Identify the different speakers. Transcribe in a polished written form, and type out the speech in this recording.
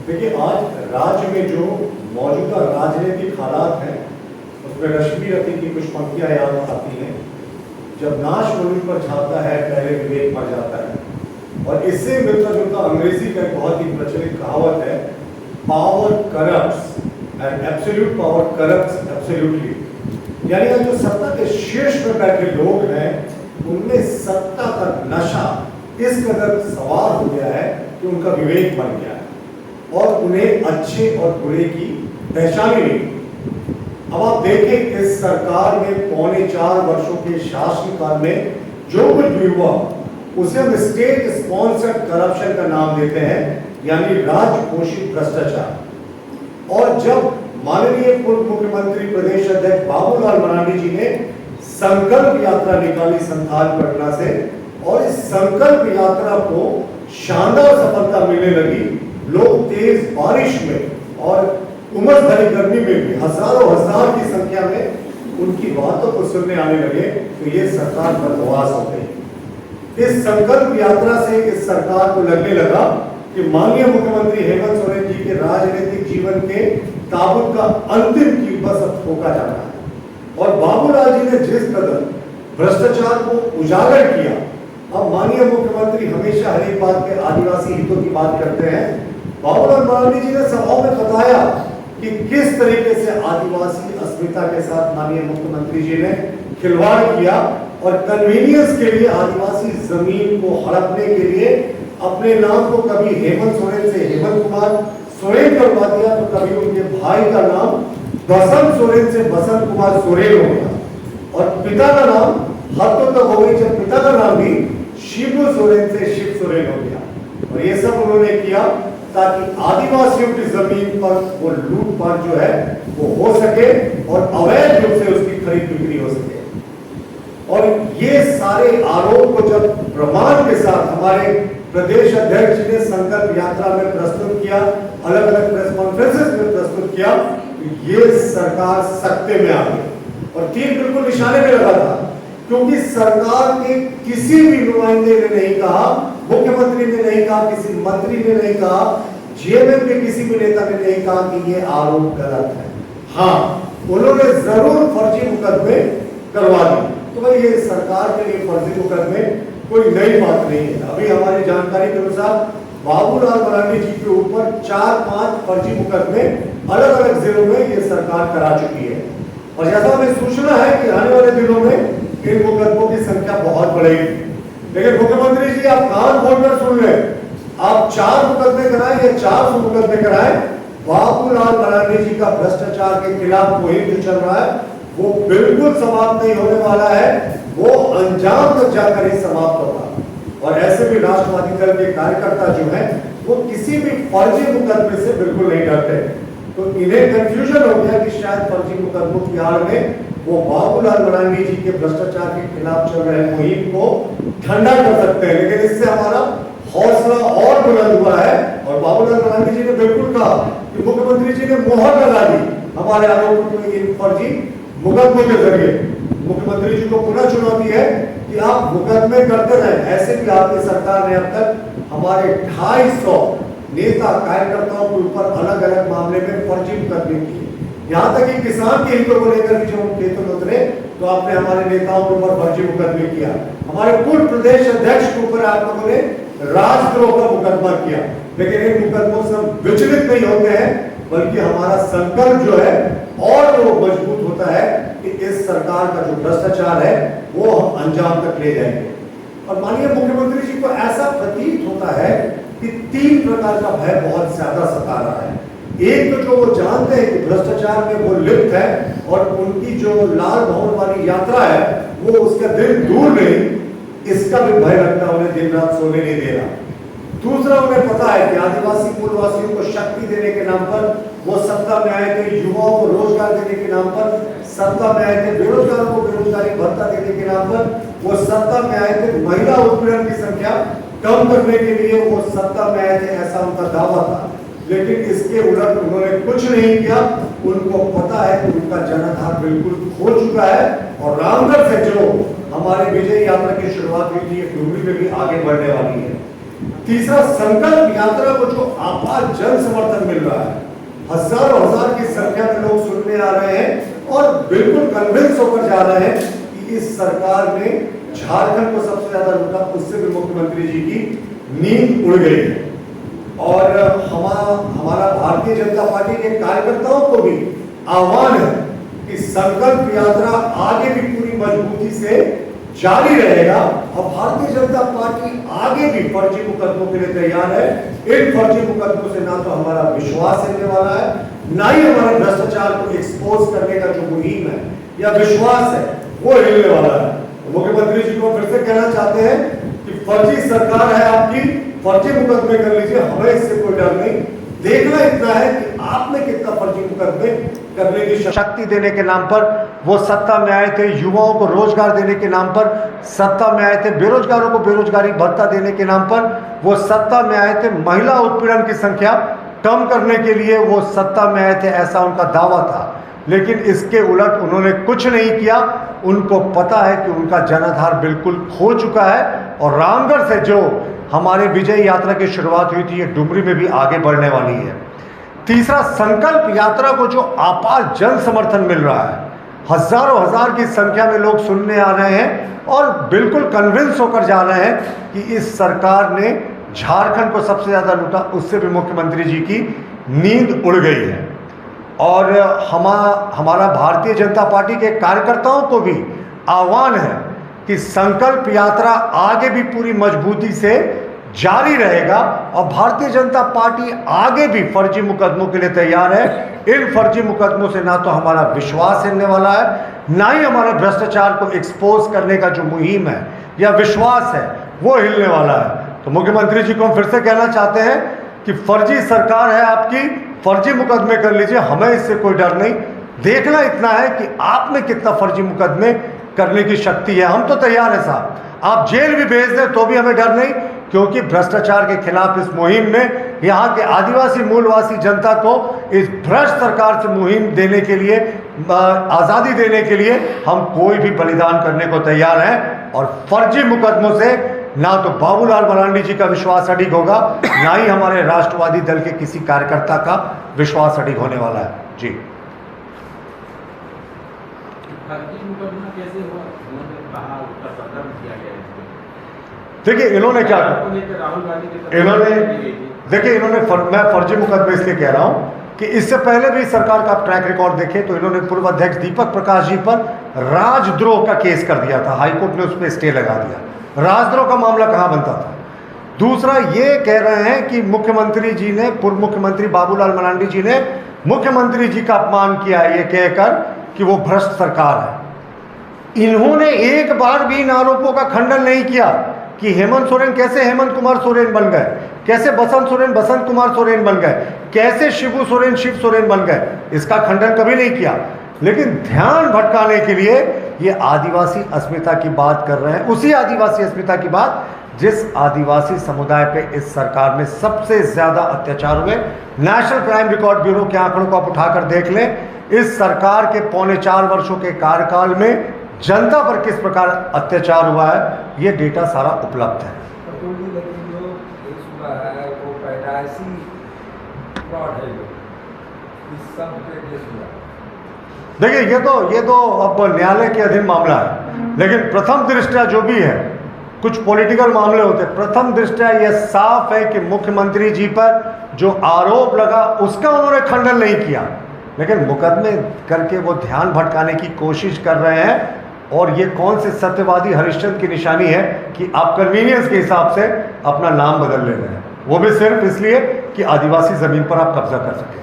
Speaker 1: देखिए, आज राज्य में जो मौजूदा राजनीतिक हालात हैं उसमें रश्मि रति की कुछ पंक्तियां याद आती हैं। जब नाश मनुष्य पर छाता है पहले विवेक मर जाता है। और इससे मिलता जुलता अंग्रेजी का एक बहुत ही प्रचलित कहावत है, power corrupts and absolute power corrupts absolutely. यानी जो सत्ता के शीर्ष पर बैठे लोग हैं उनमें सत्ता का नशा इस कदर सवार हो गया है कि उनका विवेक बन गया है और उन्हें अच्छे और बुरे की पहचान ही नहीं। अब आप देखें, इस सरकार में पौने 4 वर्षों के शासनकाल में जो कुछ भी हुआ उसे हम स्टेट स्पॉन्सर्ड करप्शन का नाम देते हैं, यानी राज्य पोषित भ्रष्टाचार। और जब माननीय पूर्व मुख्यमंत्री प्रदेश अध्यक्ष बाबूलाल मरांडी जी ने संकल्प यात्रा निकाली संथाल पटना से, और इस संकल्प यात्रा को शानदार सफलता मिलने लगी, लोग तेज बारिश में और उमस भरी गर्मी में भी हजारों हजार की संख्या में उनकी बातों को सुनने आने लगे, तो ये सरकार बदहवास हो गई। इस संकल्प यात्रा से इस सरकार को लगने लगा कि माननीय मुख्यमंत्री हेमंत सोरेन जी के राजनीतिक जीवन के ताबूत का अंतिम की बस अब ठोका जाना है। और बाबूलाल जी ने जिस कदर भ्रष्टाचार को उजागर किया, अब माननीय मुख्यमंत्री हमेशा हर एक बात पे आदिवासी हितों की बात करते हैं। बाबूलाल मरांडी जी ने सभाओं में बताया कि किस तरीके से आदिवासी अस्मिता के साथ माननीय मुख्यमंत्री जी ने खिलवाड़ किया और कन्वीनियंस के लिए आदिवासी जमीन को हड़पने के लिए अपने नाम को कभी हेमंत सोरेन से हेमंत कुमार सोरेन करवा दिया, तो कभी उनके भाई का नाम बसंत सोरेन से बसंत कुमार सोरेन हो गया, और पिता का नाम हद तो तक हो गई जब पिता का नाम भी शिबू सोरेन से शिव सोरेन हो गया। और ये सब उन्होंने किया ताकि आदिवासियों की जमीन पर वो लूटपाट जो है वो हो सके और अवैध रूप से उसकी खरीद बिक्री हो सके। और ये सारे आरोप को जब प्रमाण के साथ हमारे प्रदेश अध्यक्ष जी ने संकल्प यात्रा में प्रस्तुत किया, अलग अलग प्रेस कॉन्फ्रेंसेस में प्रस्तुत किया, तो ये सरकार सत्ते में आ गई और तीर बिल्कुल निशाने में लगा था। क्योंकि सरकार के किसी भी नुमाइंदे ने नहीं कहा, मुख्यमंत्री ने नहीं कहा, किसी मंत्री ने नहीं कहा, जेएमएम के किसी भी नेता ने नहीं कहा कि ये आरोप गलत है। हाँ, उन्होंने जरूर फर्जी मुकदमे करवा दिए। तो भाई ये सरकार के लिए फर्जी मुकदमे कोई नई बात नहीं है। अभी हमारी जानकारी के अनुसार बाबूलाल मरांडी जी के ऊपर 4-5 फर्जी मुकदमे अलग अलग जिलों में ये सरकार करा चुकी है। और जैसा हमें सूचना है कि आने वाले दिनों में इन मुकदमों की संख्या बहुत बढ़ेगी। लेकिन मुख्यमंत्री जी, आप कान खोलकर सुन लें, आप 4 मुकदमे कराएं या 400 मुकदमे कराएं, बाबूलाल मरांडी जी का भ्रष्टाचार के खिलाफ मुहिम जो चल रहा है वो बिल्कुल समाप्त नहीं होने वाला है, वो अंजाम तक जाकर ही समाप्त होगा। और ऐसे भी राष्ट्रवादी दल के कार्यकर्ता जो हैं वो किसी भी फर्जी मुकदमे से बिल्कुल नहीं डरते। तो इन्हें कंफ्यूजन हो गया कि शायद फर्जी मुकदमों की आड़ में वो बाबूलाल मरांडी जी के भ्रष्टाचार के खिलाफ चल रहे मुहिम को ठंडा कर सकते हैं। लेकिन इससे हमारा हौसला और बुलंद हुआ है और बाबूलाल मरांडी जी ने बिल्कुल कहा कि मुख्यमंत्री जी ने मोहर लगा दी हमारे आरोपों में इन फर्जी मुकदमों के जरिए। मुख्यमंत्री जी को पुनः चुनौती है कि आप मुकदमे करते रहे। ऐसे भी आपकी सरकार ने अब तक हमारे 250 नेता कार्यकर्ताओं के ऊपर अलग अलग मामले में फर्जी मुकदमे किए। यहाँ तक कि किसान के हितों को लेकर भी जब हम खेतों में उतरे तो आपने हमारे नेताओं के ऊपर फर्जी मुकदमे किया। हमारे पूर्व प्रदेश अध्यक्ष के ऊपर आप लोगों ने राजद्रोह का मुकदमा किया। लेकिन इन मुकदमों से हम विचलित नहीं होते हैं, बल्कि हमारा संकल्प जो है और वो मजबूत होता है कि इस सरकार का जो भ्रष्टाचार है वो हम अंजाम तक ले जाएंगे। और माननीय मुख्यमंत्री जी को ऐसा प्रतीत होता है कि 3 प्रकार का भय बहुत ज्यादा सता रहा है। एक तो जो वो जानते हैं कि भ्रष्टाचार में वो लिप्त है और उनकी जो लाल भवन वाली यात्रा है वो उसका दिल दूर नहीं, इसका भी भय लगता है, उन्हें दिन रात सोने नहीं दे रहा। दूसरा, उन्हें पता है कि आदिवासी मूलवासियों को शक्ति देने के नाम पर वो सत्ता में आए थे, युवाओं को रोजगार देने के नाम पर सत्ता में आए थे, बेरोजगारों को बेरोजगारी भत्ता देने के नाम पर वो सत्ता में आए थे, महिला उत्पीड़न की संख्या कम करने के लिए वो सत्ता में आए थे, ऐसा उनका दावा था। लेकिन इसके उलट उन्होंने कुछ नहीं किया। उनको पता है कि उनका जनाधार बिल्कुल खो चुका है और रामगढ़ से जो हमारे विजय यात्रा की शुरुआत हुई थी, डुमरी में भी आगे बढ़ने वाली है। तीसरा, संकल्प यात्रा को जो आपार जन समर्थन मिल रहा है, हजारों हजार की संख्या में लोग सुनने आ रहे हैं और बिल्कुल कन्विंस होकर जा रहे हैं कि इस सरकार ने झारखंड को सबसे ज्यादा लूटा, उससे भी मुख्यमंत्री जी की नींद उड़ गई है। और हमारा भारतीय जनता पार्टी के कार्यकर्ताओं को भी आह्वान है कि संकल्प यात्रा आगे भी पूरी मजबूती से जारी रहेगा और भारतीय जनता पार्टी आगे भी फर्जी मुकदमों के लिए तैयार है। इन फर्जी मुकदमों से ना तो हमारा विश्वास हिलने वाला है, ना ही हमारे भ्रष्टाचार को एक्सपोज करने का जो मुहिम है या विश्वास है वो हिलने वाला है। तो मुख्यमंत्री जी को फिर से कहना चाहते हैं कि फर्जी सरकार है आपकी, फर्जी मुकदमे कर लीजिए, हमें इससे कोई डर नहीं। देखना इतना है कि आपने कितना फर्जी मुकदमे करने की शक्ति देने के नाम पर वो सत्ता में आए थे, युवाओं को रोजगार देने के नाम पर सत्ता में आए थे, बेरोजगारों को बेरोजगारी भत्ता देने के नाम पर वो सत्ता में आए थे, महिला उत्पीड़न की संख्या कम करने के लिए वो सत्ता में आए थे, ऐसा उनका दावा था। लेकिन इसके उलट उन्होंने कुछ नहीं किया। उनको पता है कि उनका जनाधार बिल्कुल खो चुका है और रामगढ़ से जो हमारे विजय यात्रा की शुरुआत हुई थी, ये डुमरी में भी आगे बढ़ने वाली है। तीसरा, संकल्प यात्रा को जो आपार जन समर्थन मिल रहा है, हजारों हजार की संख्या में लोग सुनने आ रहे हैं और बिल्कुल कन्विंस होकर जा रहे हैं कि इस सरकार ने झारखंड को सबसे ज्यादा लूटा, उससे भी मुख्यमंत्री जी की नींद उड़ गई है। और हमारा भारतीय जनता पार्टी के कार्यकर्ताओं को भी आह्वान है कि संकल्प यात्रा आगे भी पूरी मजबूती से जारी रहेगा और भारतीय जनता पार्टी आगे भी फर्जी मुकदमों के लिए तैयार है। इन फर्जी मुकदमों से ना तो हमारा विश्वास हिलने वाला है, ना ही हमारे भ्रष्टाचार को एक्सपोज करने का जो मुहिम है या विश्वास है वो हिलने वाला है। तो मुख्यमंत्री जी को हम फिर से कहना चाहते हैं कि फर्जी सरकार है आपकी, फर्जी मुकदमे कर लीजिए, हमें इससे कोई डर नहीं। देखना इतना है कि आप में कितना फर्जी मुकदमे करने की शक्ति है। हम तो तैयार है साहब, आप जेल भी भेज दें तो भी हमें डर नहीं, क्योंकि भ्रष्टाचार के खिलाफ इस मुहिम में यहाँ के आदिवासी मूलवासी जनता को इस भ्रष्ट सरकार से मुहिम देने के लिए, आज़ादी देने के लिए हम कोई भी बलिदान करने को तैयार हैं। और फर्जी मुकदमों से ना तो बाबूलाल मरांडी जी का विश्वास अडिग होगा, ना ही हमारे राष्ट्रवादी दल के किसी कार्यकर्ता का विश्वास अडिग होने वाला है। जी, देखिए इन्होंने क्या कहा, मैं फर्जी मुकदमे इसलिए कह रहा हूं कि इससे पहले भी सरकार का ट्रैक रिकॉर्ड देखें तो इन्होंने पूर्व अध्यक्ष दीपक प्रकाश जी पर राजद्रोह का केस कर दिया था, हाईकोर्ट ने उस पर स्टे लगा दिया। राजद्रोह का मामला कहां बनता था। दूसरा, ये कह रहे हैं कि मुख्यमंत्री जी ने, पूर्व मुख्यमंत्री बाबूलाल मरांडी जी ने मुख्यमंत्री जी का अपमान किया, ये कहकर कि वो भ्रष्ट सरकार है। इन्होंने एक बार भी इन आरोपों का खंडन नहीं किया कि हेमंत सोरेन कैसे हेमंत कुमार सोरेन बन गए, कैसे बसंत सोरेन बसंत कुमार सोरेन बन गए, कैसे शिबू सोरेन शिव सोरेन बन गए। इसका खंडन कभी नहीं किया। लेकिन ध्यान भटकाने के लिए ये आदिवासी अस्मिता की बात कर रहे हैं, उसी आदिवासी अस्मिता की बात जिस आदिवासी समुदाय पे इस सरकार में सबसे ज्यादा अत्याचार हुए। नेशनल क्राइम रिकॉर्ड ब्यूरो के आंकड़ों को आप उठाकर देख लें, इस सरकार के 4.25 वर्षों के कार्यकाल में जनता पर किस प्रकार अत्याचार हुआ है, ये डेटा सारा उपलब्ध है। देखिए ये तो अब न्यायालय के अधीन मामला है, लेकिन प्रथम दृष्टया जो भी है, कुछ पॉलिटिकल मामले होते हैं, प्रथम दृष्टया यह साफ है कि मुख्यमंत्री जी पर जो आरोप लगा उसका उन्होंने खंडन नहीं किया, लेकिन मुकदमे करके वो ध्यान भटकाने की कोशिश कर रहे हैं। और ये कौन से सत्यवादी हरिश्चंद्र की निशानी है कि आप कन्वीनियंस के हिसाब से अपना नाम बदल ले रहे हैं, वो भी सिर्फ इसलिए कि आदिवासी जमीन पर आप कब्जा कर सकें।